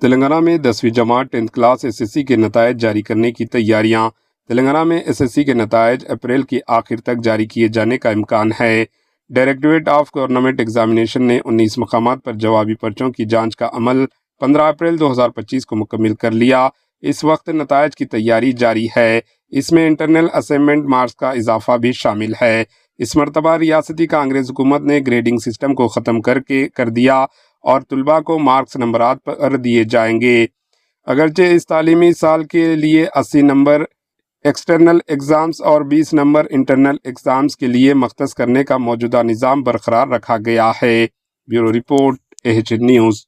تلنگانہ میں 10ویں جماعت 10th class SSC کے نتائج جاری کرنے کی تیاریاں۔ تلنگانہ میں SSC کے نتائج اپریل کے آخر تک جاری کیے جانے کا امکان ہے۔ ڈائریکٹوریٹ آف گورنمنٹ ایگزامینیشن نے 19 مقامات پر جوابی پرچوں کی جانچ کا عمل 15 اپریل 2025 کو مکمل کر لیا۔ اس وقت نتائج کی تیاری جاری ہے۔ اس میں انٹرنل اسائنمنٹ مارکس کا اضافہ بھی شامل ہے۔ اس مرتبہ ریاستی کانگریس حکومت نے گریڈنگ سسٹم کو ختم کر دیا اور طلباء کو مارکس نمبرات پر دیے جائیں گے۔ اگرچہ اس تعلیمی سال کے لیے 80 نمبر ایکسٹرنل ایگزامز اور 20 نمبر انٹرنل ایگزامز کے لیے مختص کرنے کا موجودہ نظام برقرار رکھا گیا ہے۔ Bureau report AHN news.